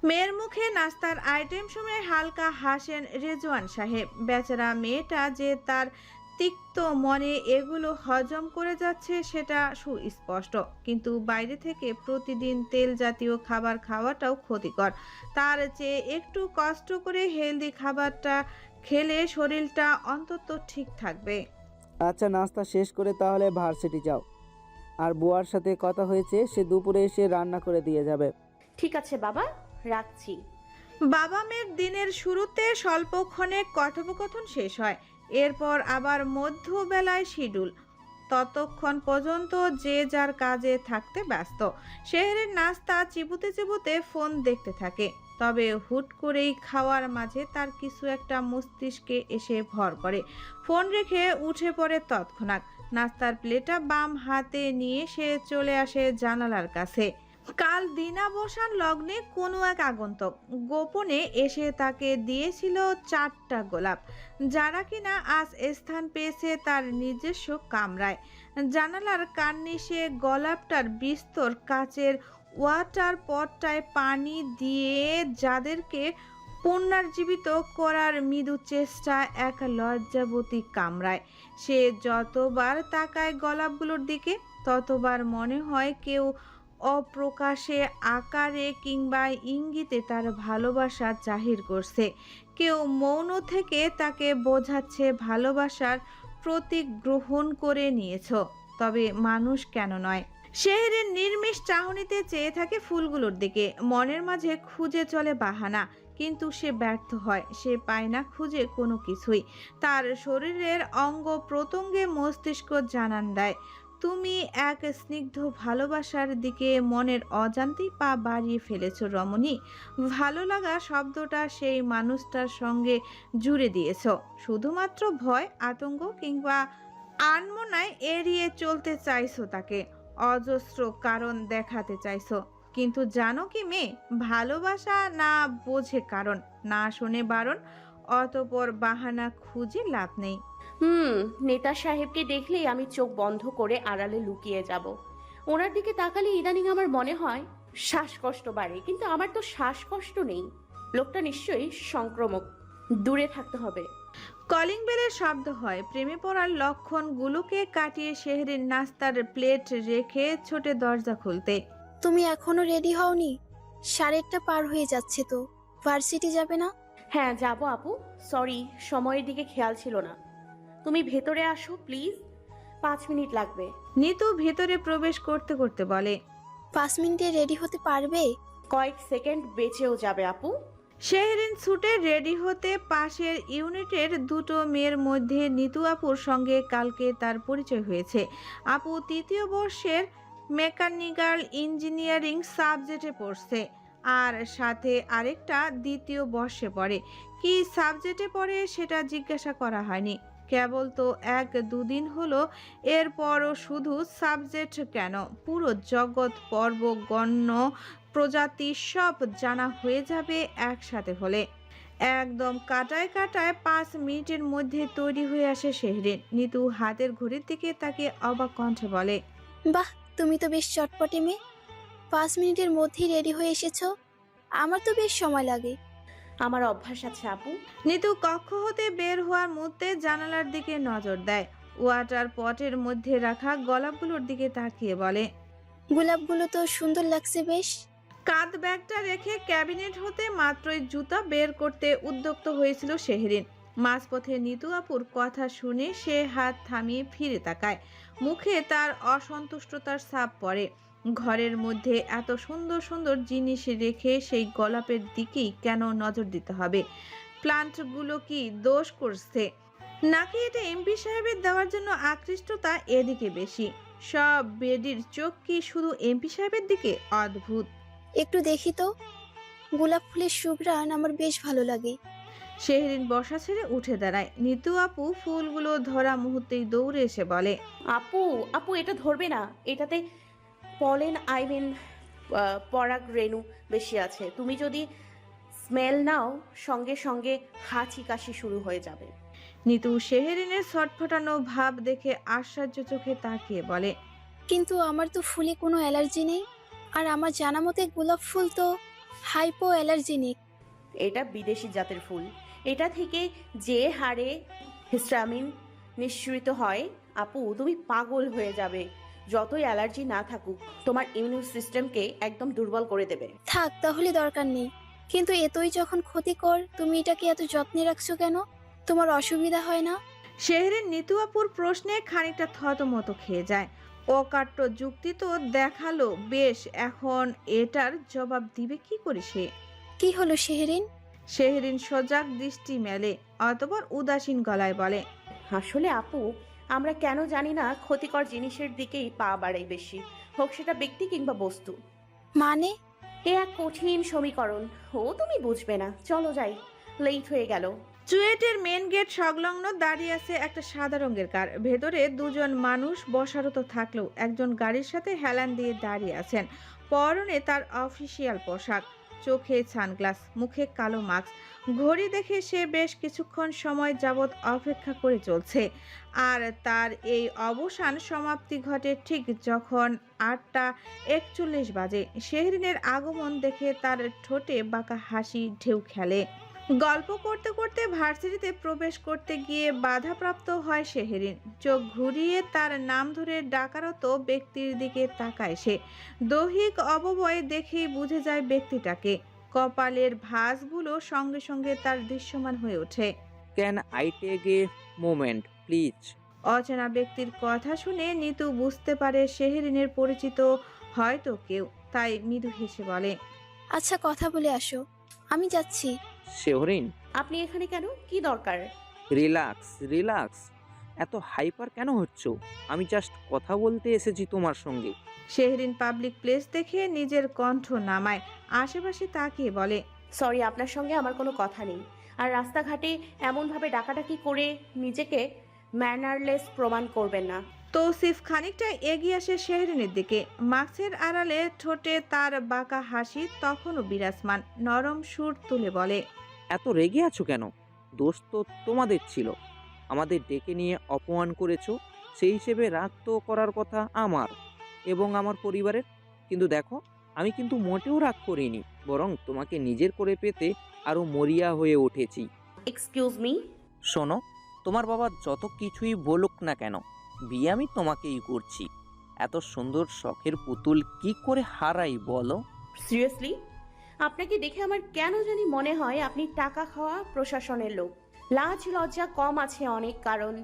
মেয়ের মুখে নাস্তার আইটেম শুনে হালকা হাসেন রেজওয়ান সাহেব। বেচারা মেয়েটা যে তার তিক্ত মনে এগুলো হজম করে যাচ্ছে সেটা সুস্পষ্ট। কিন্তু বাইরে থেকে প্রতিদিন তেল জাতীয় খাবার খাওয়াটাও ক্ষতিকর। তার চেয়ে একটু কষ্ট করে হেলদি খাবারটা খেলে শরীরটা অন্তত ঠিক থাকবে। আচ্ছা, নাস্তা শেষ করে তাহলে ভার্সিটি যাও। আর বুয়ার সাথে কথা হয়েছে, সে দুপুরে এসে রান্না করে দিয়ে যাবে। ঠিক আছে বাবা, রাখছি। বাবা মেয়ের দিনের শুরুতে স্বল্পক্ষণে কথোপকথন শেষ হয়। এরপর আবার মধ্যবেলায় শিডিউল। ততক্ষণ পর্যন্ত যে যার কাজে থাকতে ব্যস্ত। শহরের নাস্তা চিবুতে চিবুতে ফোন দেখতে থাকে। তবে হুট করেই খাওয়ার মাঝে তার কিছু একটা মস্তিষ্কে এসে ভর করে। ফোন রেখে উঠে পড়ে তৎক্ষণাৎ। নাস্তার প্লেটটা বাম হাতে নিয়ে সে চলে আসে জানালার কাছে। কাল দিনাবসান লগ্নে কোনো এক আগন্তুক গোপনে এসে তাকে দিয়েছিল 4টা গোলাপ, যারা কিনা আজ স্থান পেয়েছে তার নিজস্ব কামরায়। জানালার কার্নিশে গোলাপটার বিস্তর কাচের ওয়াটার পটটায় পানি দিয়ে যাদেরকে পুনর্জীবিত করার মৃদু চেষ্টা এক লজ্জাবতী কামরায়। সে যতবার তাকায় গোলাপগুলোর দিকে ততবার মনে হয় কেউ অপ্রকাশে আকারে কিংবা ইঙ্গিতে তার ভালোবাসা জাহির করছে। কেউ মৌন থেকে তাকে বোঝাচ্ছে ভালোবাসার প্রতীক গ্রহণ করে নিয়েছ। তবে মানুষ কেন নয়? শহরের নির্মিষ চাহনিতে চেয়ে থাকে ফুলগুলোর দিকে। মনের মাঝে খুঁজে চলে বাহানা, কিন্তু সে ব্যর্থ হয়। সে পায় না খুঁজে কোনো কিছুই। তার শরীরের অঙ্গ প্রত্যঙ্গে মস্তিষ্ক জানান দেয়, তুমি এক স্নিগ্ধ ভালোবাসার দিকে মনের অজান্তেই পা বাড়িয়ে ফেলেছ রমণী। ভালো লাগা শব্দটা সেই মানুষটার সঙ্গে জুড়ে দিয়েছ। শুধুমাত্র ভয়, আতঙ্ক কিংবা আনমনায় এড়িয়ে চলতে চাইছো তাকে। অজস্র কারণ দেখাতে চাইছো। কিন্তু জানো কি মেয়ে, ভালোবাসা না বোঝে কারণ, না শোনে বারণ। অতপর বাহানা খুঁজে লাভ নেই। হুম। নেতা সাহেবকে দেখলেই আমি চোখ বন্ধ করে আড়ালে লুকিয়ে যাব। ওনার দিকে তাকালে ইদানিং আমার মনে হয় শ্বাসকষ্ট বাড়ে, কিন্তু আমার তো শ্বাসকষ্ট নেই। লোকটা নিশ্চয়ই সংক্রমক, দূরে থাকতে হবে। কলিং বেলের শব্দ হয়। প্রেমে পড়ার লক্ষণগুলোকে কাটিয়ে শেহরিন নাস্তার প্লেট রেখে ছোটে দরজা খুলতে। তুমি এখনো রেডি হওনি? 8:30 পার হয়ে যাচ্ছে তো। ভার্সিটি যাবে না? হ্যাঁ যাব আপু, সরি সময়ের দিকে খেয়াল ছিল না। তুমি ভেতরে আসো প্লিজ, 5 মিনিট লাগবে। নিতু ভেতরে প্রবেশ করতে করতে বলে, 5 মিনিটে রেডি হতে পারবে? কয়েক সেকেন্ড বেঁচেও যাবে আপু। শেহরিন ছুটে রেডি হতে পাশের ইউনিটের দুটো মেয়ের মধ্যে নিতু আপুর সঙ্গে কালকে তার পরিচয় হয়েছে। আপু 3য় বর্ষের মেকানিক্যাল ইঞ্জিনিয়ারিং সাবজেক্টে পড়ছে, আর সাথে আরেকটা 2য় বর্ষে পড়ে। কি সাবজেক্টে পড়ে সেটা জিজ্ঞাসা করা হয়নি। কেবল তো 1-2 দিন হলো। এরপরও শুধু সাবজেক্ট কেন, পুরো জগৎ পর্ব গণ্য প্রজাতি সব জানা হয়ে যাবে একসাথে হলে। একদম কাটায় কাটায় 5 মিনিটের মধ্যে তৈরি হয়ে আসে শেহরিন। নিতু হাতের ঘড়ির দিকে তাকে অবাক কণ্ঠে বলে, বাহ, তুমি তো বেশ চটপটে মেয়ে। 5 মিনিটের মধ্যেই রেডি হয়ে এসেছো। আমার তো বেশ সময় লাগে। আমার অভ্যাস আছে আপু। নিতু কক্ষ হতে বের হওয়ার মুহূর্তে জানালার দিকে নজর দেয়। ওয়াটার পটের মধ্যে রাখা গোলাপগুলোর দিকে তাকিয়ে বলে, গোলাপগুলো তো সুন্দর লাগছে বেশ। কাঁধ ব্যাগটা রেখে ক্যাবিনেট হতে মাত্রই জুতা বের করতে উদ্যক্ত হয়েছিল শেহরিন। মাঝপথে নিতু আপুর কথা শুনে সে হাত থামিয়ে ফিরে তাকায়। মুখে তার অসন্তুষ্টতার ছাপ পড়ে। ঘরের মধ্যে এত সুন্দর সুন্দর জিনিস রেখে সেই গোলাপের দিকেই কেন নজর দিতে হবে? প্লান্টগুলো কি দোষ করছে, নাকি এটা এমপি সাহেবের দেওয়ার জন্য আকৃষ্টতা এদিকে বেশি? সব বেডির চোখ কি শুধু এমপি সাহেবের দিকে? অদ্ভুত। একটু দেখি তো। গোলাপ ফুলের সুঘ্রাণ আমার বেশ ভালো লাগে। শেহরিন বসা ছেড়ে উঠে দাঁড়ায়। নিতু আপু ফুলগুলো ধরা মুহূর্তেই দৌড়ে এসে বলে, আপু আপু এটা ধরবে না, এটাতে পলেন আই মিন পরাগ রেণু বেশি আছে। তুমি যদি স্মেল নাও সঙ্গে সঙ্গে হাঁচি কাশি শুরু হয়ে যাবে। নিতু শেহরিনের ছটফটানো ভাব দেখে আশ্চর্য চোখে তাকিয়ে বলে, কিন্তু আমার তো ফুলে কোনো অ্যালার্জি নেই। আর আমার জানা মতে গোলাপ ফুল তো হাইপো অ্যালার্জেনিক। এটা বিদেশি জাতের ফুল। এটা থেকে যে হারে হিস্টামিন নিঃসৃত হয়, আপু তুমি পাগল হয়ে যাবে। যতই অ্যালার্জি না থাকুক, তোমার ইমিউন সিস্টেমকে একদম দুর্বল করে দেবে। থাক তাহলে, দরকার নেই। কিন্তু এতই যখন ক্ষতিকর, তুমি এটাকে এত যত্নে রাখছো কেন? তোমার অসুবিধা হয় না? শেহরিন নিতু আপুর প্রশ্নে খানিকটা থতমত খেয়ে যায়। অকাট্য যুক্তি তো দেখালো বেশ, এখন এটার জবাব দিবে কি করে সে? কি হলো শেহরিন? শেহরিন সজাগ দৃষ্টি মেলে, অতঃপর উদাসীন গলায় বলে, আসলে আপু, আমরা কেন জানি না ক্ষতিকর জিনিসের দিকেই পা বাড়াই বেশি, হোক সেটা ব্যক্তি কিংবা বস্তু। মানে? এ এক কঠিন সমীকরণ। ও তুমি বুঝবে না, চলো যাই, লেট হয়ে গেল। চুয়েটের মেন গেট সংলগ্ন দাঁড়িয়ে আছে একটা সাদা রঙের কার। ভেতরে দুজন মানুষ বসারত থাকলেও একজন গাড়ির সাথে হেলান দিয়ে দাঁড়িয়ে আছেন। পরনে তার অফিসিয়াল পোশাক, চোখে সানগ্লাস, মুখে কালো মাস্ক। ঘড়ি দেখে সে বেশ কিছুক্ষণ সময় যাবৎ অপেক্ষা করে চলছে। আর তার এই অবসান সমাপ্তি ঘটে ঠিক যখন 8:41 বাজে। শেহরিনের আগমন দেখে তার ঠোঁটে বাঁকা হাসি ঢেউ খেলে। গল্প করতে করতে ভার্সিটিতে প্রবেশ করতে গিয়ে বাধাপ্রাপ্ত হয় শেহরিন। চোখ ঘুরিয়ে তার নাম ধরে ডাকারত ব্যক্তির দিকে তাকায় সে। দৈহিক অবয়ব দেখেই বুঝে যায় ব্যক্তিটাকে। কপালের ভাঁজগুলো সঙ্গে সঙ্গে তার দৃশ্যমান হয়ে ওঠে। Can I take a moment please? অচেনা ব্যক্তির কথা শুনে নিতু বুঝতে পারে শেহরিনের পরিচিত হয়তো কেউ, তাই মৃদু হেসে বলে, আচ্ছা, কথা বলে আসো, আমি যাচ্ছি। শেহরিন, আপনি এখানে কেন? কি দরকার? Relax relax. এত হাইপার কেন হচ্ছ? আমি জাস্ট কথা বলতে এসেছি তোমার সঙ্গে। শেহরিন পাবলিক প্লেস দেখে নিজের কণ্ঠ নামায়, আশেপাশে তাকিয়ে বলে, সরি, আপনার সঙ্গে আমার কোনো কথা নেই। আর রাস্তাঘাটে এমনভাবে ডাকাডাকি করে নিজেকে ম্যানারলেস প্রমাণ করবেন না। তৌসিফ খানিকটা এগিয়ে আসে শেহরিনের দিকে। মাস্কের আড়ালে ঠোঁটে তার বাঁকা হাসি তখনও বিরাজমান। নরম সুর তুলে বলে, এত রেগে আছো কেন? দোষ তো তোমাদের ছিল, আমাদের ডেকে নিয়ে অপমান করেছো। সেই হিসেবে রাগ তো করার কথা আমার এবং আমার পরিবারের। কিন্তু দেখো, আমি কিন্তু মোটেও রাগ করিনি, বরং তোমাকে নিজের করে পেতে আরও মরিয়া হয়ে উঠেছি। Excuse me. শোনো, তোমার বাবা যত কিছুই বলুক না কেন, বিয়ে আমি তোমাকেই করছি। এত সুন্দর শখের পুতুল কি করে হারাই বলো? সিরিয়াসলি, আপনাকে দেখে আমার কেন জানি মনে হয় আপনি টাকা খাওয়া প্রশাসনের লোক। লাজ লজ্জা কম আছে অনেক, কারণ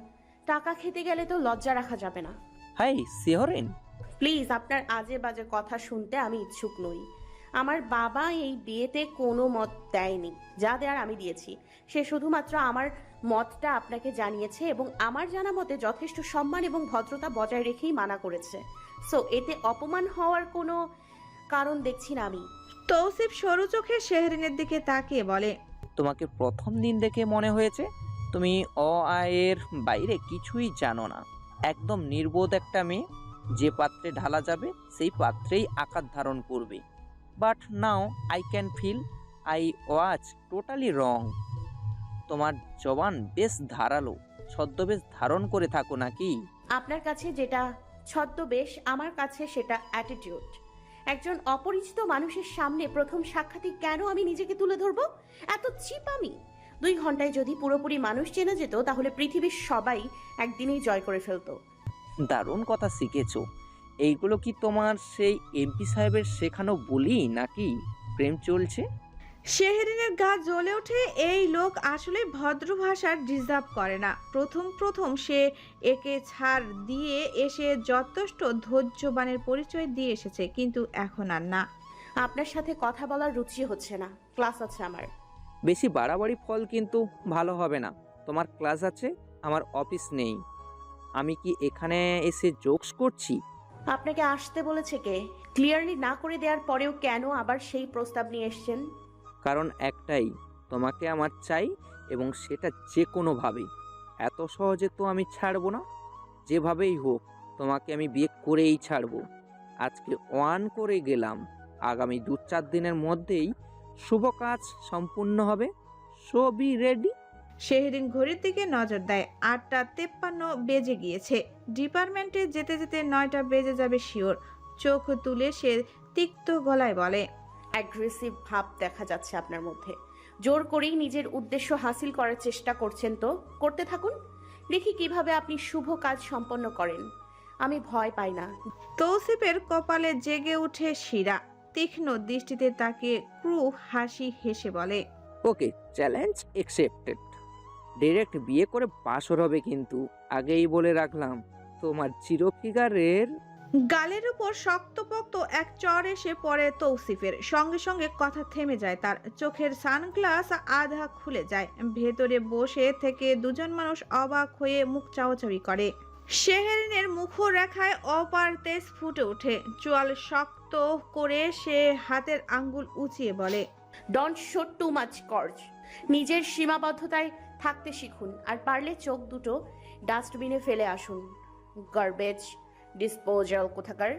টাকা খেতে গেলে তো লজ্জা রাখা যাবে না। হাই শিহরেন, প্লিজ, আপনার আজে বাজে কথা শুনতে আমি ইচ্ছুক নই। আমার বাবা এই বিয়েতে কোনো মত দেয়নি। যা দেওয়ার আমি দিয়েছি। সে শুধুমাত্র আমার মতটা আপনাকে জানিয়েছে এবং আমার জানা মতে যথেষ্ট সম্মান এবং ভদ্রতা বজায় রেখেই মানা করেছে। সো এতে অপমান হওয়ার কোনো কারণ দেখছি না আমি। তৌসিফ সরু চোখে শেহরিনের দিকে তাকিয়ে বলে, তোমাকে প্রথম দিন দেখে মনে হয়েছে তুমি আয়ের বাইরে কিছুই জানো না। একদম নির্বোধ একটা মেয়ে, যে পাত্রে ঢালা যাবে সেই পাত্রেই আকার ধারণ করবে। But now I can feel I was totally wrong. তোমার জবান বেশ ধারালো, ছদ্মবেশ ধারণ করে থাকো নাকি? আপনার কাছে যেটা ছদ্মবেশ, আমার কাছে সেটা অ্যাটিটিউড। একজন অপরিচিত মানুষের সামনে প্রথম সাক্ষাৎই কেন আমি নিজেকে তুলে ধরবো? এত চিপ আমি? 2 ঘন্টায় যদি পুরোপুরি মানুষ চেনা যেত, তাহলে পৃথিবীর সবাই একদিনেই জয় করে ফেলতো। দারুণ কথা শিখেছো। এইগুলো কি তোমার সেই এমপি সাহেবের শেখানো বলি নাকি প্রেম চলছে? শেহরিনের গা জ্বলে ওঠে। এই লোক আসলে ভদ্র ভাষার ডিজার্ভ করে না। প্রথম সে একে ছাড় দিয়ে এসে যথেষ্ট ধৈর্যবানের পরিচয় দিয়ে এসেছে, কিন্তু এখন আর না। আপনার সাথে কথা বলার রুচি হচ্ছে না, ক্লাস আছে আমার। বেশি বাড়াবাড়ি ফল কিন্তু ভালো হবে না। তোমার ক্লাস আছে, আমার অফিস নেই। আমি কি এখানে এসে জোকস করছি? আপনাকে আসতে বলেছে কে? ক্লিয়ারলি না করে দেওয়ার পরেও কেন আবার সেই প্রস্তাব নিয়ে এসেছেন? কারণ একটাই, তোমাকে আমার চাই, এবং সেটা যে কোনোভাবেই। এত সহজে তো আমি ছাড়বো না। যেভাবেই হোক তোমাকে আমি বিয়ে করেই ছাড়বো। আজকে ওয়ান করে গেলাম, আগামী 2-4 দিনের মধ্যেই শুভ কাজ সম্পূর্ণ হবে। So B ready. শেহরিন ঘড়ির দিকে নজর দেয়। 8:53 বেজে গিয়েছে। ডিপার্টমেন্টে যেতে যেতে 9টা বেজে যাবে শিওর। চোখ তুলে সে তিক্ত গলায় বলে, অ্যাগ্রেসিভ ভাব দেখা যাচ্ছে আপনার মধ্যে। জোর করেই নিজের উদ্দেশ্য হাসিল করার চেষ্টা করছেন, তো করতে থাকুন। দেখি কিভাবে আপনি শুভ কাজ সম্পন্ন করেন। আমি ভয় পাই না। তৌসিফের কপালে জেগে ওঠে শিরা। তীক্ষ্ণ দৃষ্টিতে তাকে ক্রু হাসি হেসে বলে, ওকে, চ্যালেঞ্জ একসেপ্টেড। ডিরেক্ট বিয়ে করে বাসর হবে, কিন্তু আগেই বলে রাখলাম তোমার জিরো ফিগারের। গালের উপর শক্তপোক্ত এক চড় এসে পড়ে তৌসিফের। সঙ্গে সঙ্গে কথা থেমে যায় তার। চোখের সানগ্লাস আধা খুলে যায়। ভেতরে বসে থেকে দুজন মানুষ অবাক হয়ে মুখ চাওয়াচাওয়ি করে। শেহরিনের মুখরেখায় অপার তেজ ফুটে ওঠে। চোয়াল শক্ত করে সে হাতের আঙ্গুল উঁচিয়ে বলে, ডোন্ট শো টু মাচ কর্জ। নিজের সীমাবদ্ধতায় থাকতে শিখুন, আর পারলে চোখ দুটো ডাস্টবিনে ফেলে আসুন। গার্বেজ ডিসপোজাল কোথাকার।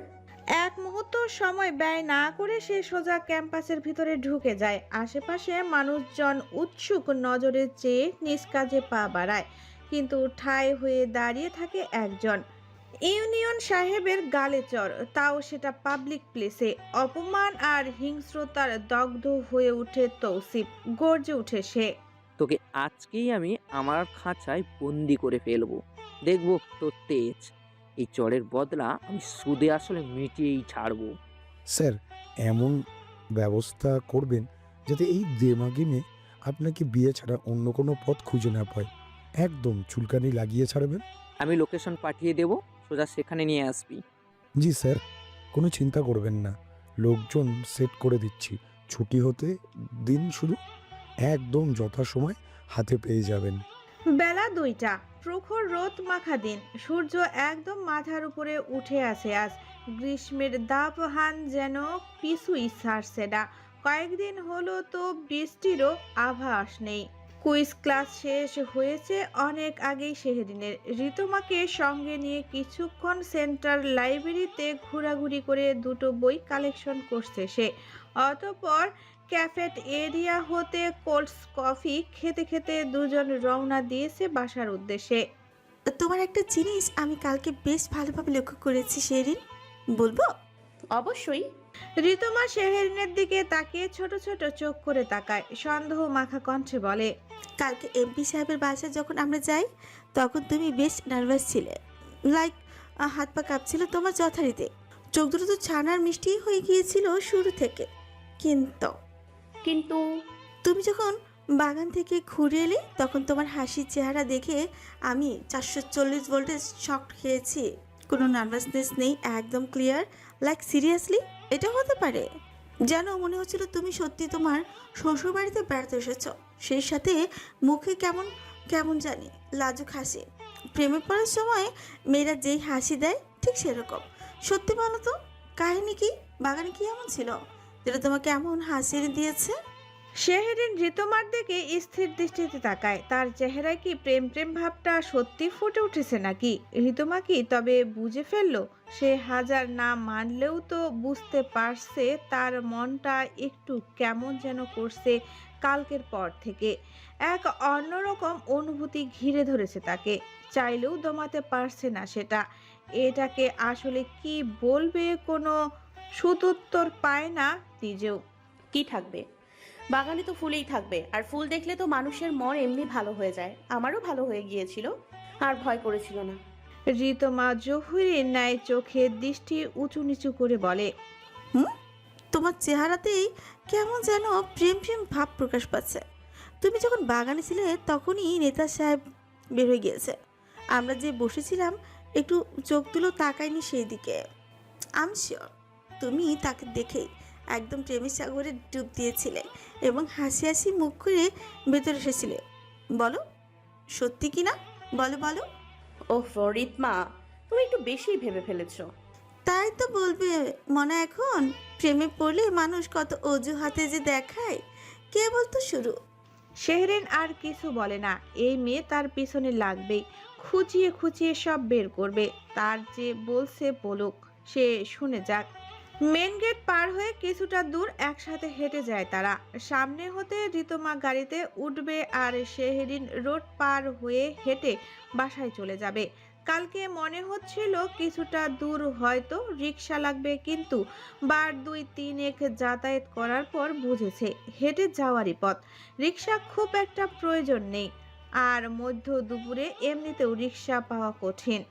এক মুহূর্ত সময় ব্যয় না করে সে সোজা ক্যাম্পাসের ভিতরে ঢুকে যায়। আশেপাশে মানুষজন উৎসুক নজরে চেয়ে নিজ কাজে পা বাড়ায়, কিন্তু ঠায় হয়ে দাঁড়িয়ে থাকে একজন। ইউনিয়ন সাহেবের গালে চড়, তাও সেটা পাবলিক প্লেসে। অপমান আর হিংস্রতার দগ্ধ হয়ে উঠে তৌসিফ। গর্জে উঠে সে, তোকে আজকেই আমি আমার খাঁচায় বন্দি করে ফেলবো, দেখবো তোর তেজ। এই চরের বদলা আমি সুদে আসলে মিটিয়েই ছাড়বো। স্যার, এমন ব্যবস্থা করবেন যাতে এই দেমাগি মেয়ে আপনাকে বিয়ে ছাড়া অন্য কোনো পথ খুঁজে না পায়। একদম চুলকানি লাগিয়ে ছাড়বেন। আমি লোকেশন পাঠিয়ে দেবো, সোজা সেখানে নিয়ে আসবি। জি স্যার, কোনো চিন্তা করবেন না, লোকজন সেট করে দিচ্ছি। ছুটি হতে দিন, শুধু একদম যথাসময় হাতে পেয়ে যাবেন। বেলা 2টা, প্রখর রোদ মাখা দিন। সূর্য একদম মাথার উপরে উঠে আছে আজ। গ্রীষ্মের দাপহান যেন পিছুই ছাড়ছে না। কয়েকদিন হলো তো বৃষ্টিরও আভাস নেই। কুইজ ক্লাস শেষ হয়েছে অনেক আগেই শেহরিনের। ঋতুমাকে সঙ্গে নিয়ে কিছুক্ষণ সেন্ট্রাল লাইব্রেরিতে ঘোরাঘুরি করে দুটো বই কালেকশন করছে সে। অতঃপর ক্যাফেট এরিয়া হতে কোল্ড কফি খেতে খেতে দুজন রওনা দিয়েছে বাসার উদ্দেশ্যে। তোমার একটা জিনিস আমি কালকে বেশ ভালোভাবে লক্ষ্য করেছি শেরিন, বলবো? অবশ্যই। ঋতুমা শেহরিনের দিকে তাকিয়ে ছোট ছোট চোখ করে তাকায়। সন্দেহ মাখা কণ্ঠে বলে, কালকে এমপি সাহেবের বাসায় যখন আমরা যাই তখন তুমি বেশ নার্ভাস ছিলে, লাইক হাত পা কাঁপছিল তোমার যথারীতি। চোখ দুটো তো ছানার মিষ্টি হয়ে গিয়েছিল শুরু থেকে। কিন্তু কিন্তু তুমি যখন বাগান থেকে ঘুরে এলে তখন তোমার হাসির চেহারা দেখে আমি 440 ভোল্টেজ শক খেয়েছি। কোনো নার্ভাসনেস নেই, একদম ক্লিয়ার, লাইক সিরিয়াসলি। এটা হতে পারে যেন মনে হচ্ছিল তুমি সত্যি তোমার শ্বশুরবাড়িতে বেড়াতে এসেছ। সেই সাথে মুখে কেমন কেমন জানি লাজুক হাসি। প্রেমে পড়ার সময় মেয়েরা যেই হাসি দেয় ঠিক সেরকম। সত্যি বলো তো, কাহিনী কি? বাগানে কি এমন ছিল যেটা তোমাকে এমন হাসি দিয়েছে? শেহরিন ঋতুমার দিকে স্থির দৃষ্টিতে তাকায়। তার চেহারায় কি প্রেম প্রেম ভাবটা সত্যি ফুটে উঠেছে নাকি? ঋতুমা কি তবে বুঝে ফেললো? সে হাজার না মানলেও তো বুঝতে পারছে তার মনটা একটু কেমন যেন করছে কালকের পর থেকে। এক অন্যরকম অনুভূতি ঘিরে ধরেছে তাকে, চাইলেও দমাতে পারছে না সেটা। এটাকে আসলে কি বলবে, কোনো সদুত্তর পায় না নিজেও। কি থাকবে? বাগানে তো ফুলেই থাকবে, আর ফুল দেখলে তো মানুষের মন এমনি ভালো হয়ে যায়। আমারও ভালো হয়ে গিয়েছিল, আর ভয় করেছিল না। ঋতুমা জহুরির ন্যায় চোখে দৃষ্টি উঁচু নিচু করে বলে, তোমার চেহারাতেই কেমন যেন প্রেম প্রেম ভাব প্রকাশ পাচ্ছে। তুমি যখন বাগানে ছিলে তখনই নেতা সাহেব বের হয়ে গিয়েছে। আমরা যে বসেছিলাম একটু চোখ তুলো তাকাইনি সেই দিকে। আই এম শিওর তুমি তাকে দেখেই একদম প্রেমের সাগরে ডুব দিয়েছিলে এবং হাসি হাসি মুখ করে ভেতরে এসেছিলে। বলো সত্যি কি না, বলো বলো। ওহ রিতমা, তুমি একটু বেশি ভেবে ফেলেছো। তাই তো বলবে মনে, এখন প্রেমে পড়লে মানুষ কত অজুহাতে যে দেখায়, কেবল তো শুরু। শেহরিন আর কিছু বলে না। এই মেয়ে তার পিছনে লাগবেই, খুঁচিয়ে খুঁচিয়ে সব বের করবে। তার যে বলছে বলুক, সে শুনে যাক। মেন গেট পার হয়ে কিছুটা দূর একসাথে হেঁটে যায় তারা। সামনে হতে ঋতুমা গাড়িতে উঠবে আর শেহরিন রোড পার হয়ে হেঁটে বাসায় চলে যাবে। কালকে মনে হচ্ছিল কিছুটা দূর হয়তো রিক্সা লাগবে, কিন্তু বার 2-3 যাতায়াত করার পর বুঝেছে হেঁটে যাওয়ারই পথ। রিক্সা খুব একটা প্রয়োজন নেই, আর মধ্য দুপুরে এমনিতেও রিক্সা পাওয়া কঠিন।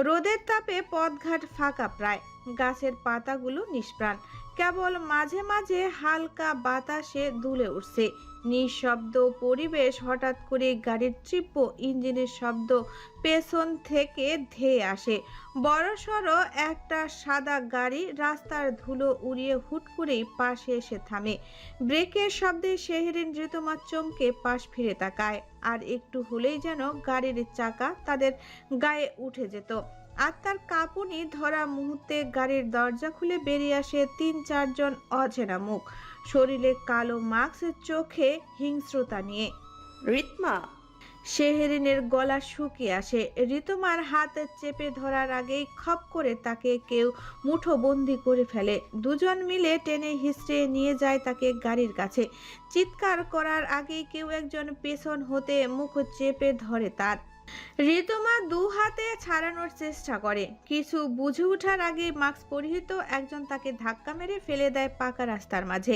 রোদের তাপে পথঘাট ফাঁকা প্রায়, গাছের পাতাগুলো নিষ্প্রাণ, কেবল মাঝে মাঝে হালকা বাতাসে দুলে উঠছে। নিঃশব্দ পরিবেশ। হঠাৎ করে গাড়ির তীব্র ইঞ্জিনের শব্দ পেছন থেকে ধেয়ে আসে। বড়সড় একটা সাদা গাড়ি রাস্তার ধুলো উড়িয়ে হুট করেই পাশে এসে থামে। ব্রেকের শব্দে শেহরিন ঋতুমা চমকে পাশ ফিরে তাকায়, আর একটু হলেই যেন গাড়ির চাকা তাদের গায়ে উঠে যেত। আত্মার কাঁপুনি ধরা মুহূর্তে গাড়ির দরজা খুলে বেরিয়ে আসে 3-4 জন অচেনা মুখ, শরীরে কালো মাস্ক, চোখে হিংস্রতা নিয়ে। রিতমা, শেহরিনের গলা শুকিয়ে আসে। ঋতুমার হাত চেপে ধরার আগেই খপ করে তাকে কেউ মুঠোবন্দি করে ফেলে। দুজন মিলে টেনে হিঁচড়ে নিয়ে যায় তাকে গাড়ির কাছে। চিৎকার করার আগেই কেউ একজন পেছন হতে মুখ চেপে ধরে তার। ঋতুমা 2 হাতে ছাড়ানোর চেষ্টা করে। কিছু বুঝে ওঠার আগে মাস্ক পরিহিত একজন তাকে ধাক্কা মেরে ফেলে দেয় পাকা রাস্তার মাঝে।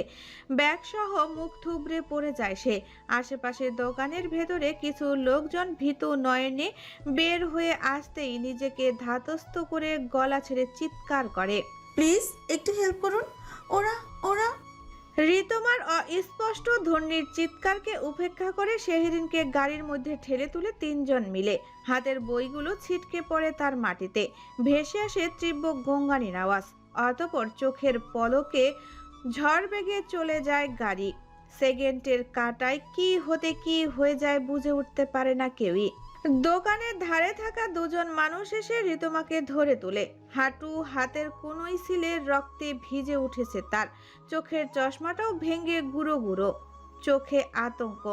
ব্যাগ সহ মুখ থুবড়ে পড়ে যায় সে। আশেপাশের দোকানের ভেতরে কিছু লোকজন ভীতু নয়নে বের হয়ে আসতেই নিজেকে ধাতস্থ করে গলা ছেড়ে চিৎকার করে, প্লিজ একটু হেল্প করুন, ওরা ওরা ঋতুমার অস্পষ্ট ধ্বনির চিৎকারকে উপেক্ষা করে শেহরিনকে গাড়ির মধ্যে ঠেলে তুলে 3 জন মিলে। হাতের বইগুলো ছিটকে পড়ে তার মাটিতে। ভেসে আসে তীব্র গঙ্গানির আওয়াজ। অতঃপর চোখের পলকে ঝড় বেগে চলে যায় গাড়ি। সেকেন্ডের কাঁটায় কি হতে কি হয়ে যায় বুঝে উঠতে পারে না কেউই। দোকানের ধারে থাকা 2 জন মানুষ এসে ঋতুমাকে ধরে তোলে। হাঁটু হাতের কোনোই ছিলে রক্তে ভিজে উঠেছে তার। চোখের চশমাটাও ভেঙে গুঁড়ো গুঁড়ো। চোখে আতঙ্ক,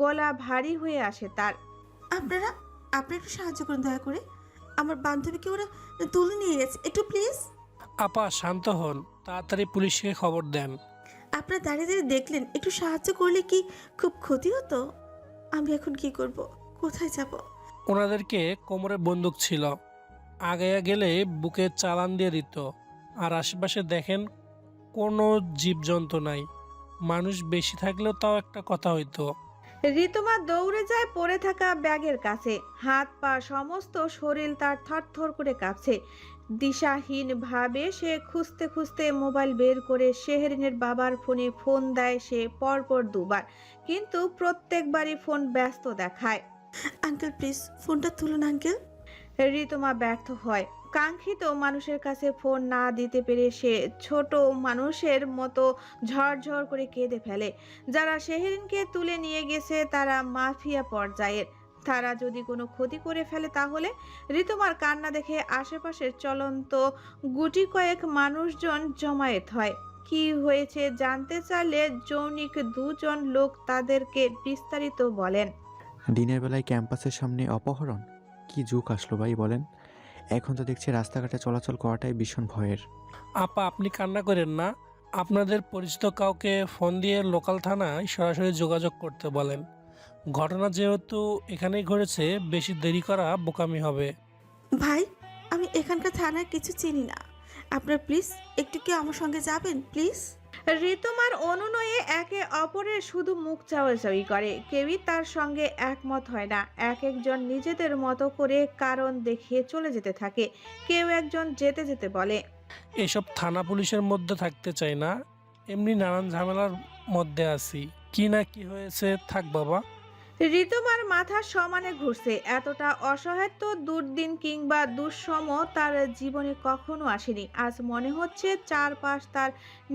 গলা ভারী হয়ে আসে তার। আপনারা একটু সাহায্য করুন দয়া করে, আমার বান্ধবীকে ওরা তুলে নিয়ে গেছে, একটু প্লিজ। আপা শান্ত হন, তাড়াতাড়ি পুলিশকে খবর দেন। আপনারা দাঁড়িয়ে দাঁড়িয়ে দেখলেন, একটু সাহায্য করলে কি খুব ক্ষতি হতো? আমি এখন কি করব, কোথায় যাব? ওনাদেরকে কোমরে বন্দুক ছিল, আগে গেলে বুকে চালান দিয়ে দিত। আর আশেপাশে দেখেন কোনো জীবজন্তু নাই, মানুষ বেশি থাকলেও তাও একটা কথা হইতো। ঋতুমা দৌড়ে যায় পড়ে থাকা ব্যাগের কাছে। হাত পা সমস্ত শরীর তার থরথর করে কাঁপছে। দিশাহীন ভাবে সে খুঁজতে খুঁজতে মোবাইল বের করে শেহরিনের বাবার ফোনে ফোন দেয় সে পরপর 2 বার, কিন্তু প্রত্যেকবারই ফোন ব্যস্ত দেখায়। আঙ্কেল প্লিজ ফোনটা তুলুন আঙ্কেল। ঋতুমা ব্যর্থ হয়। কাঙ্ক্ষিত মানুষের কাছে ফোন না দিতে পেরে সে ছোট মানুষের মতো ঝরঝর করে কেঁদে ফেলে। যারা শেহরিনকে তুলে নিয়ে গেছে তারা মাফিয়া পর্যায়ের। তারা যদি কোনো ক্ষতি করে ফেলে তাহলে? ঋতুমার কান্না দেখে আশেপাশের চলন্ত গুটি কয়েক মানুষজন জমায়েত হয়। কি হয়েছে জানতে চাইলে যৌনিক 2 জন লোক তাদেরকে বিস্তারিত বলেন। দিনের বেলায় ক্যাম্পাসের সামনে অপহরণ, কি যুগ আসলো ভাই বলেন। এখন তো দেখছি রাস্তাঘাটে চলাচল করাটাই ভীষণ ভয়ের। আপা আপনি কান্না করেন না, আপনাদের পরিচিত কাউকে ফোন দিয়ে লোকাল থানায় সরাসরি যোগাযোগ করতে বলেন। ঘটনা যেহেতু এখানেই ঘটেছে, বেশি দেরি করা বোকামি হবে। ভাই আমি এখানকার থানার কিছু চিনি না, আপনার প্লিজ একটু কি আমার সঙ্গে যাবেন প্লিজ? ঋতুমার অনুনয়ে একে অপরের শুধু মুখ চাওয়াচাওয়ি করে। কেউই তার সঙ্গে একমত হয় না। এক একজন নিজেদের মতো করে কারণ দেখিয়ে চলে যেতে থাকে। কেউ একজন যেতে যেতে বলে, এসব থানা পুলিশের মধ্যে থাকতে চাই না, এমনি নানান ঝামেলার মধ্যে আছি। কি না কি হয়েছে, থাক বাবা। ঋতুমার মাথা সমানে ঘুরছে। এতটা অসহায়ত্ব দুর্দিন কিংবা দুঃসম তার জীবনে কখনো আসেনি। আজ মনে হচ্ছে চারপাশ তার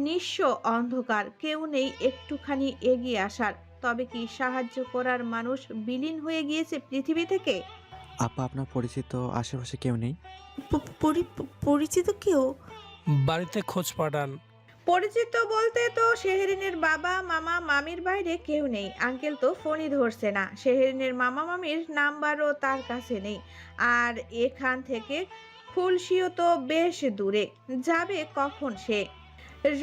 নিঃস্ব অন্ধকার, কেউ নেই একটুখানি এগিয়ে আসার। তবে কি সাহায্য করার মানুষ বিলীন হয়ে গিয়েছে পৃথিবী থেকে? আপা আপনার পরিচিত আশেপাশে কেউ নেই? পরিচিত কেউ? বাড়িতে খোঁজ পাঠান। পরিচিত বলতে তো শেহরিনের বাবা মামা মামির বাইরে কেউ নেই। আঙ্কেল তো ফোনই ধরছে না। শেহরিনের মামা মামির নাম্বারও তার কাছে নেই। আর এখান থেকে খুলশিও তো বেশ দূরে, যাবে কখন সে?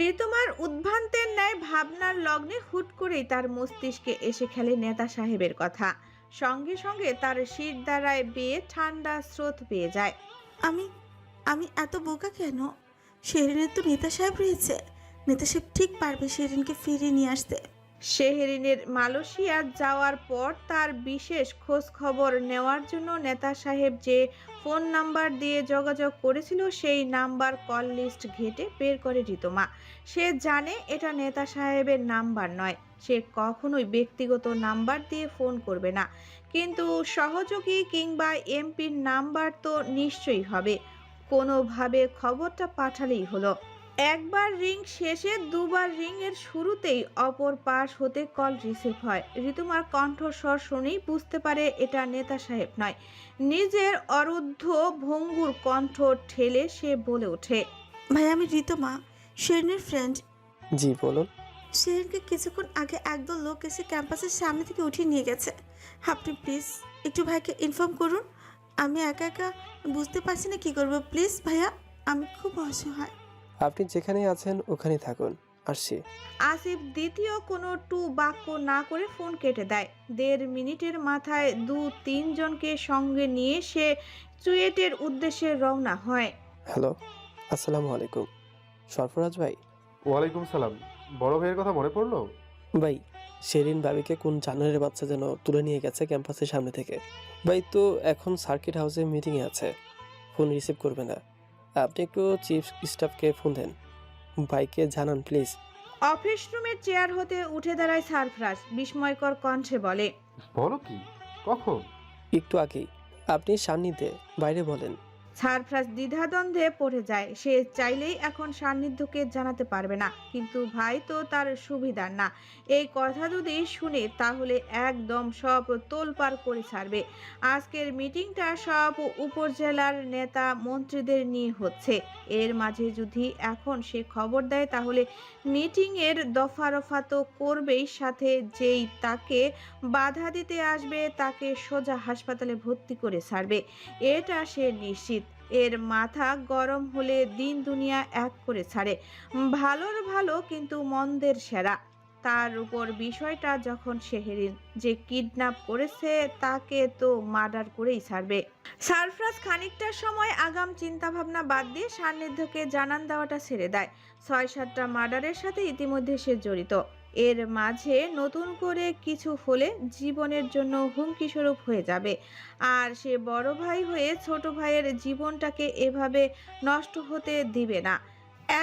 ঋতুমার উদ্ভ্রান্তের ন্যায় ভাবনার লগ্নে হুট করেই তার মস্তিষ্কে এসে খেলে নেতা সাহেবের কথা। সঙ্গে সঙ্গে তার শির দ্বারায় বেয়ে ঠান্ডা স্রোত পেয়ে যায়। আমি আমি এত বোকা কেন? শেরিনের তো নেতা সাহেব রয়েছে। নেতা সাহেব ঠিক পারবে শেরিনকে ফিরিয়ে নিয়ে আসতে। শেহরিনের মালয়েশিয়া যাওয়ার পর তার বিশেষ খোঁজ খবর নেওয়ার জন্য নেতা সাহেব যে ফোন নাম্বার দিয়ে যোগাযোগ করেছিল সেই নাম্বার কল লিস্ট ঘেটে বের করে ঋতুমা। সে জানে এটা নেতা সাহেবের নাম্বার নয়, সে কখনোই ব্যক্তিগত নাম্বার দিয়ে ফোন করবে না, কিন্তু সহযোগী কিংবা এমপির নাম্বার তো নিশ্চয়ই হবে। কোনোভাবে খবরটা পাঠালেই হলো। একবার রিং শেষে দুবার রিং এর শুরুতেই অপর পাশ হতে কল রিসিভ হয়। ঋতুমার কণ্ঠস্বর শুনেই বুঝতে পারে এটা নেতা সাহেব নয়। নিজের অরুদ্ধ ভঙ্গুর কণ্ঠ ঠেলে সে বলে ওঠে, ভাই আমি ঋতুমা, শেরিনের ফ্রেন্ড। জি বলুন। শেরিনকে কিছুক্ষণ আগে একদল লোক এসে ক্যাম্পাসের সামনে থেকে উঠিয়ে নিয়ে গেছে। আপনি প্লিজ একটু ভাইকে ইনফর্ম করুন। আমি একা একা বুঝতে পারছি না কি করবো। প্লিজ ভাইয়া, আমি খুব অসহায়। আপনি যেখানে আছেন ওখানেই থাকুন, আসছি। আসিফ দ্বিতীয় কোনো টু বাক্য না করে ফোন কেটে দেয়। ১.৫ মিনিটের মাথায় ২-৩ জনকে সঙ্গে নিয়ে সে চুয়েটের উদ্দেশ্যে রওনা হয়। হ্যালো, আসসালামু আলাইকুম। সরফরাজ ভাই? ওয়ালাইকুম সালাম। বড় ভাইয়ের কথা মনে পড়লো? ভাই, শেরিন ভাবিকে কোন জানোয়ারের বাচ্চা যেন তুলে নিয়ে গেছে ক্যাম্পাসের সামনে থেকে। ভাই তো এখন সার্কিট হাউসে মিটিংয়ে আছে, ফোন রিসিভ করবে না। আপনি একটু চিফ স্টাফকে ফোন দেন, ভাইকে জানান প্লিজ। অফিস রুমের চেয়ার হতে উঠে দাঁড়ায় সারফরাজ, বিস্ময়কর কণ্ঠে বলে, বলো কি? কখন? একটু আগেই। আপনি সান্নিধ্যে বাইরে বলেন। সারফরাজ দ্বিধাদ্বন্দ্বে পড়ে যায়। সে চাইলেই এখন সান্নিধ্যকে জানাতে পারবে না, কিন্তু ভাই তো তার সুবিধার না। এই কথা যদি শুনে তাহলে একদম সব তোলপাড় করে ছাড়বে। আজকের মিটিংটা সব উপজেলার নেতা মন্ত্রীদের নিয়ে হচ্ছে। এর মাঝে যদি এখন সে খবর দেয় তাহলে মিটিংয়ের দফারফা তো করবেই, সাথে যেই তাকে বাধা দিতে আসবে তাকে সোজা হাসপাতালে ভর্তি করে ছাড়বে, এটা সে নিশ্চিত। এর মাথা গরম হলে দিন দুনিয়া এক করে ছাড়ে। ভালোর ভালো কিন্তু মন্দের সেরা। তার উপর বিষয়টা যখন শেহরিন যে কিডন্যাপ করেছে তাকে তো মার্ডার করেই ছাড়বে। সারফরাজ খানিকটা সময় আগাম চিন্তাভাবনা বাদ দিয়ে সান্নিধ্যকে জানান দেওয়াটা ছেড়ে দেয়। ৬-৭টা মার্ডারের সাথে ইতিমধ্যে সে জড়িত। এর মাঝে নতুন করে কিছু হলে জীবনের জন্য হুমকি স্বরূপ হয়ে যাবে। আর সে বড় ভাই হয়ে ছোট ভাইয়ের জীবনটাকে এভাবে নষ্ট হতে দিবে না।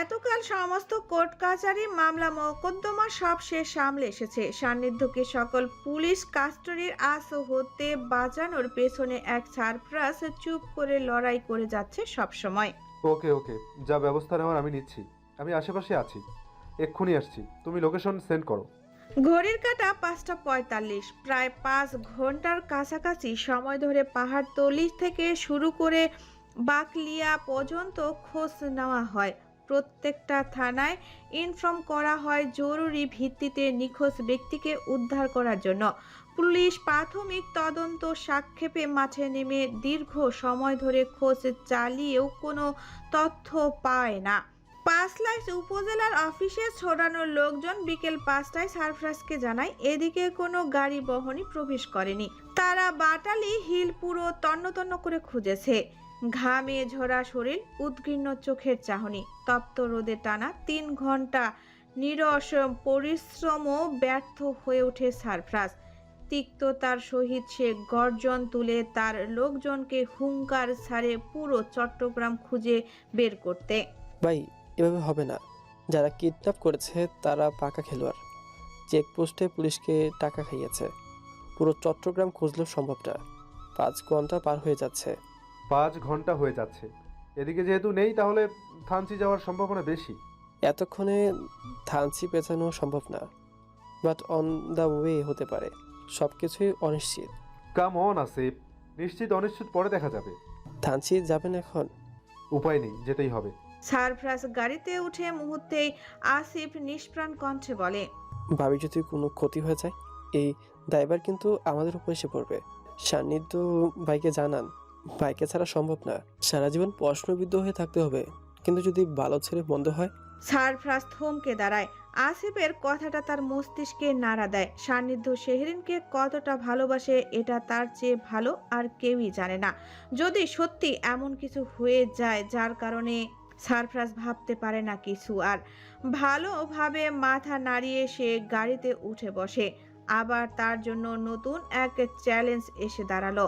এতকাল সমস্ত কোর্ট কাচারি মামলা মোকদ্দমা সব সে সামলে এসেছে। সান্নিধ্যকে সকল পুলিশ কাস্টডির আস হতে বাঁচানোর পেছনে এক সারফরাজ চুপ করে লড়াই করে যাচ্ছে সব সময়। ওকে ওকে, যা ব্যবস্থা নেওয়ার আমি নিচ্ছি। আমি আশেপাশে আছি, এক্ষুনি আসছি। তুমি লোকেশন সেন্ড করো। ঘড়ির কাঁটা ৫টা ৪৫। প্রায় ৫ ঘন্টার কাছাকাছি সময় ধরে পাহাড়তলি থেকে শুরু করে বাকলিয়া পর্যন্ত খোঁজ নেওয়া হয়। প্রত্যেকটা থানায় ইনফর্ম করা হয় জরুরি ভিত্তিতে নিখোঁজ ব্যক্তিকে উদ্ধার করার জন্য। পুলিশ প্রাথমিক তদন্ত সাক্ষেপে মাঠে নেমে দীর্ঘ সময় ধরে খোঁজ চালিয়েও কোনো তথ্য পায় না। পাঁচলাইশ উপজেলার অফিসে ছড়ানো লোকজন বিকেল ৫টায় সারফরাজকে জানায় এদিকে কোনো গাড়ি বহনই প্রবেশ করেনি। তারা বাটালি হিল পুরো তন্ন করে খুঁজেছে। ঘামে ঝরা শরীর, উদ্গীর্ণ চোখের চাহনি, তপ্ত রোদে টানা ৩ ঘন্টা নিরস পরিশ্রমও ব্যর্থ হয়ে ওঠে সারফরাজ। তিক্ততার সহিত সে গর্জন তুলে তার লোকজনকে হুঙ্কার ছাড়ে পুরো চট্টগ্রাম খুঁজে বের করতে। ভাই, এভাবে হবে না। যারা কিডন্যাপ করেছে তারা পাকা খেলোয়াড়। চেকপোস্টে পুলিশকে টাকা খাইয়েছে। পুরো চট্টগ্রাম খুঁজলেও সম্ভব না। ৫ ঘন্টা পার হয়ে যাচ্ছে। ৫ ঘন্টা হয়ে যাচ্ছে। এদিকে যেহেতু নেই তাহলে থানচি যাওয়ার সম্ভাবনা বেশি। এতক্ষণে থানচি পেছানো সম্ভব না, বাট অন দ্য ওয়ে হতে পারে। সব কিছুই অনিশ্চিত। কাম অন আসিফ, নিশ্চিত অনিশ্চিত পরে দেখা যাবে। থানচি যাবেন এখন? উপায় নেই, যেতেই হবে। সারফরাজ গাড়িতে উঠে মুহূর্তেই আসিফ নিষ্প্রাণ কণ্ঠে বলে, ভাবি যদি কোনো ক্ষতি হয়ে যায় এই দায়ভার কিন্তু আমাদের উপর এসে পড়বে। সান্নিধ্য ভাইকে জানান, ভাইকে ছাড়া সম্ভব না। সারা জীবন প্রশ্নবিদ্ধ হয়ে থাকতে হবে, কিন্তু যদি ভালো ছেড়ে বন্ধ হয়। সারফরাজ থমকে দাঁড়ায়। আসিফের কথাটা তার মস্তিষ্কে নাড়া দেয়। সান্নিধ্য শেহরিনকে কতটা ভালোবাসে এটা তার চেয়ে ভালো আর কেউই জানে না। যদি সত্যি এমন কিছু হয়ে যায় যার কারণে সারফরাজ ভাবতে পারে না কিছু, আর ভালোভাবে মাথা নাড়িয়ে সে গাড়িতে উঠে বসে। আবার তার জন্য নতুন এক চ্যালেঞ্জ এসে দাঁড়ালো।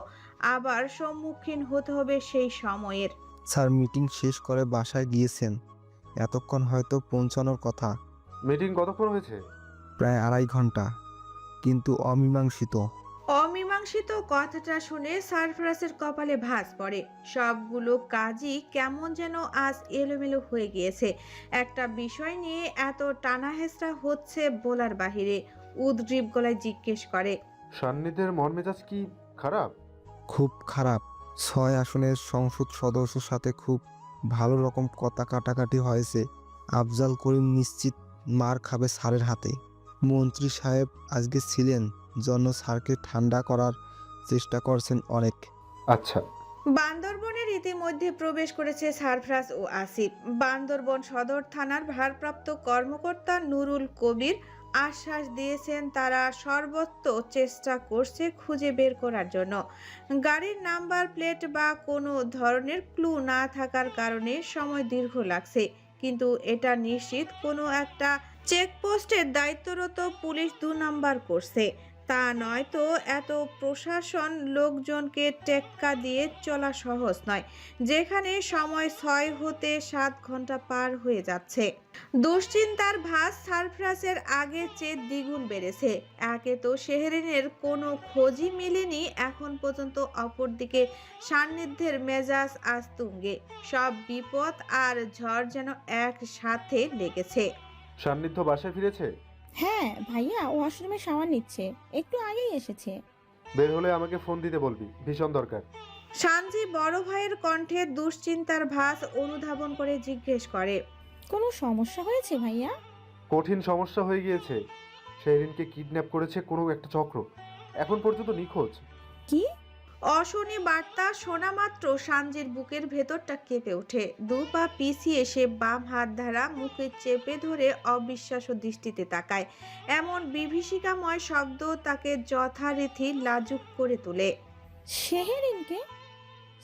আবার সম্মুখীন হতে হবে সেই সময়ের। স্যার মিটিং শেষ করে বাসায় গিয়েছেন, এতক্ষণ হয়তো পৌঁছানোর কথা। মিটিং কতক্ষণ হয়েছে? প্রায় 2.5 ঘন্টা, কিন্তু অমীমাংসিত। অমীমাংসিত কথাটা শুনে সারফরাজের কপালে ভাঁজ পড়ে। সবগুলো কাজই কেমন যেন আজ এলোমেলো হয়ে গিয়েছে। একটা বিষয় নিয়ে এত টানাহেঁচড়া হচ্ছে বলার বাহিরে। উদ্গ্রীব গলায় জিজ্ঞেস করে, সান্নিধ্যের মন মেজাজ কি খারাপ? খুব খারাপ। 6 আসনের সংসদ সদস্যর সাথে খুব ভালো রকম কথা কাটাকাটি হয়েছে। আফজাল করিম নিশ্চিত মার খাবে স্যারের হাতে। মন্ত্রী সাহেব আজকে ছিলেন, জন্য স্যারকে ঠান্ডা করার চেষ্টা করছেন অনেক। আচ্ছা। বান্দরবনের ইতিমধ্যে প্রবেশ করেছে সারফরাজ ও আসিফ। বান্দরবন সদর থানার ভারপ্রাপ্ত কর্মকর্তা নুরুল কবির আশ্বাস দিয়েছেন তারা সর্বোচ্চ চেষ্টা করছে খুঁজে বের করার জন্য। গাড়ির নাম্বার প্লেট বা কোনো ধরনের ক্লু না থাকার কারণে সময় দীর্ঘ লাগছে, কিন্তু এটা নিশ্চিত কোনো একটা চেকপোস্টের দায়িত্বরত পুলিশ 2 নাম্বার করছে। তা নয়তো এত প্রশাসন লোকজনকে টেক্কা দিয়ে চলা সহজ নয়, যেখানে সময় 6 হতে 7 ঘন্টা পার হয়ে যাচ্ছে। দুশ্চিন্তার ভাঁজ সারফরাজের আগের চেয়ে দ্বিগুণ বেড়েছে। একে তো শেহরিনের কোনো খোঁজই মেলেনি এখন পর্যন্ত, অপরদিকে সান্নিধ্যের মেজাজ আজ তুঙ্গে। সব বিপদ আর ঝড় যেন একসাথে লেগেছে। সান্নিধ্য বাসায় ফিরেছে? হ্যাঁ ভাইয়া, ওয়াশরুমে শাওয়ার নিচ্ছে, একটু আগেই এসেছে। বের হলে আমাকে ফোন দিতে বলবি, ভীষণ দরকার। সানজি বড় ভাইয়ের কণ্ঠে দুশ্চিন্তার ভাঁজ অনুধাবন করে জিজ্ঞেস করে, কোনো সমস্যা হয়েছে ভাইয়া? কঠিন সমস্যা হয়ে গিয়েছে। শেহরিনকে কিডন্যাপ করেছে কোনো একটা চক্র, এখন পর্যন্ত নিখোঁজ। কি? অশনি বার্তা শোনা মাত্র সানজির বুকের ভেতরটা কেঁপে ওঠে। 2 পা পিছিয়ে সে বাম হাত দ্বারা মুখে চেপে ধরে অবিশ্বাস্য দৃষ্টিতে তাকায়। এমন বিভীষিকাময় শব্দ তাকে যথারীতি লাজুক করে তোলে।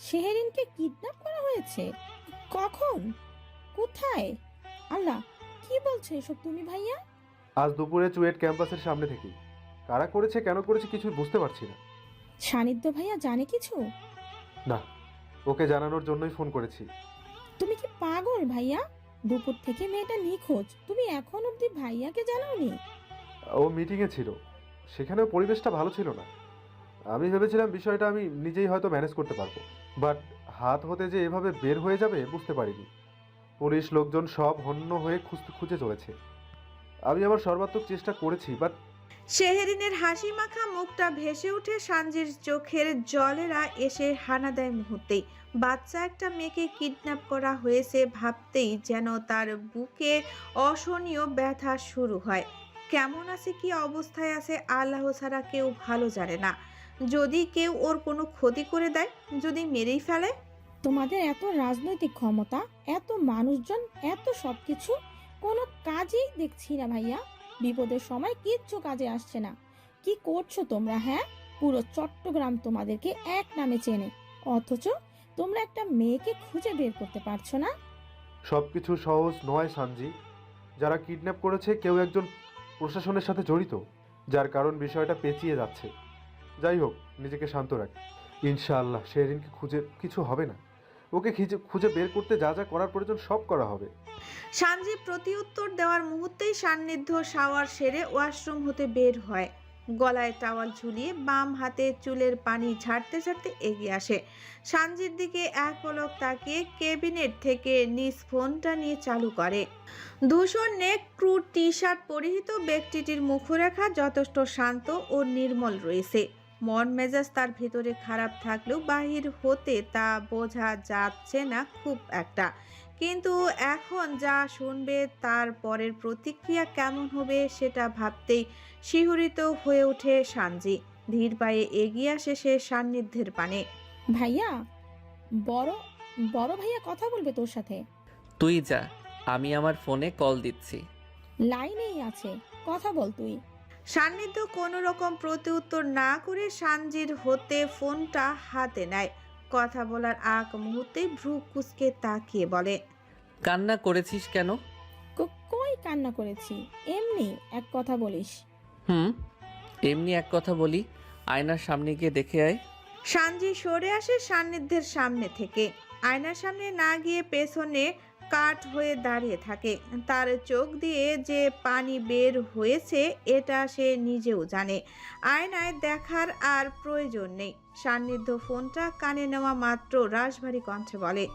শেহরিনকে কিডন্যাপ করা হয়েছে? কখন? কোথায়? আল্লাহ, কি বলছো এসব তুমি ভাইয়া? আজ দুপুরে চুয়েট ক্যাম্পাসের সামনে থেকে। কারা করেছে, কেন করেছে কিছু বুঝতে পারছি না। সান্নিধ্য ভাইয়া জানে কিছু? না, ওকে জানানোর জন্যই ফোন করেছি। তুমি কি পাগল ভাইয়া? দুপুর থেকে মেয়েটা নিখোঁজ, তুমি এখন অবধি ভাইয়াকে জানাওনি? ও মিটিংয়ে ছিল, সেখানেও পরিবেশটা ভালো ছিল না। আমি ভেবেছিলাম বিষয়টা আমি নিজেই হয়তো ম্যানেজ করতে পারবো, বাট হাত হতে যে এভাবে বের হয়ে যাবে বুঝতে পারিনি। পুলিশ লোকজন সব হন্য হয়ে খুঁজে চলেছে। আমি আমার সর্বাত্মক চেষ্টা করেছি, বাট শেহরিনের হাসি মাখা মুখটা ভেসে উঠে সানজির চোখের জলেরা এসে হানা দেয় মুহূর্তেই। বাচ্চা একটা মেয়েকে কিডন্যাপ করা হয়েছে ভাবতেই যেন তার বুকে অসহনীয় ব্যথা শুরু হয়। কেমন আছে, কি অবস্থায় আছে আল্লাহ ছাড়া কেউ ভালো জানে না। যদি কেউ ওর কোনো ক্ষতি করে দেয়, যদি মেরেই ফেলে। তোমাদের এত রাজনৈতিক ক্ষমতা, এত মানুষজন, এত সবকিছু, কোনো কাজই দেখছি না ভাইয়া। বিপদের সময় কিচ্ছু কাজে আসছে না। কি করছো তোমরা? হ্যাঁ, পুরো চট্টগ্রাম তোমাদেরকে এক নামে চেনে, অথচ তোমরা একটা মেয়েকে খুঁজে বের করতে পারছো না। সবকিছু সহজ নয় সানজি। যারা কিডন্যাপ করেছে কেউ একজন প্রশাসনের সাথে জড়িত, যার কারণ বিষয়টা পেঁচিয়ে যাচ্ছে। যাই হোক, নিজেকে শান্ত রাখ। ইনশাআল্লাহ শেহরিনকে খুঁজে কিছু হবে না। ওকে খুঁজে বের করতে যা যা করার প্রয়োজন সব করা হবে। সানজি প্রতি উত্তর দেওয়ার মুহূর্তেই সান্নিধ্য শাওয়ার সেরে ওয়াশরুম হতে বের হয়। গলায় টাওয়াল ঝুলিয়ে বাম হাতে চুলের পানি ঝাড়তে ঝাড়তে এগিয়ে আসে। সানজির দিকে এক পলক তাকিয়ে ক্যাবিনেট থেকে নিজ ফোনটা নিয়ে চালু করে। ধূসর নেক ক্রু টি শার্ট পরিহিত ব্যক্তিটির মুখরেখা যথেষ্ট শান্ত ও নির্মল রয়েছে। মন মেজাজ তার ভিতরে খারাপ থাকলেও বাহির হতে তা বোঝা যাচ্ছে না খুব একটা। কিন্তু এখন যা শুনবে তার পরের প্রতিক্রিয়া কেমন হবে সেটা ভাবতেই শিহরিত হয়ে ওঠে সানজি। ধীর পায়ে এগিয়ে আসে সে সান্নিধ্যের পানে। ভাইয়া, বড় ভাইয়া কথা বলবে তোর সাথে। তুই যা, আমি আমার ফোনে কল দিচ্ছি। লাইনেই আছে, কথা বল তুই। সান্নিধ্য কোনো রকম প্রতিউত্তর না করে সানজির হতে ফোনটা হাতে নেয়। কথা বলার আগ মুহূর্তে ভ্রু কুঁচকে তাকিয়ে বলে, কান্না করেছিস কেন? কই কান্না করেছি, এমনি এক কথা বলিস। এমনি এক কথা বলি, আয়নার সামনে গিয়ে দেখে আয়। সানজি সরে আসে সান্নিধ্যের সামনে থেকে। আয়নার সামনে না গিয়ে পেছনে কাঠ হয়ে দাঁড়িয়ে থাকে। তার চোখ দিয়ে যে পানি বের হয়েছে এটা সে নিজেও জানে। আয়নায় দেখার আর প্রয়োজন নেই। সান্নিধ্য ফোনটা কানে নেওয়া মাত্র রাশভারী কণ্ঠে বলে,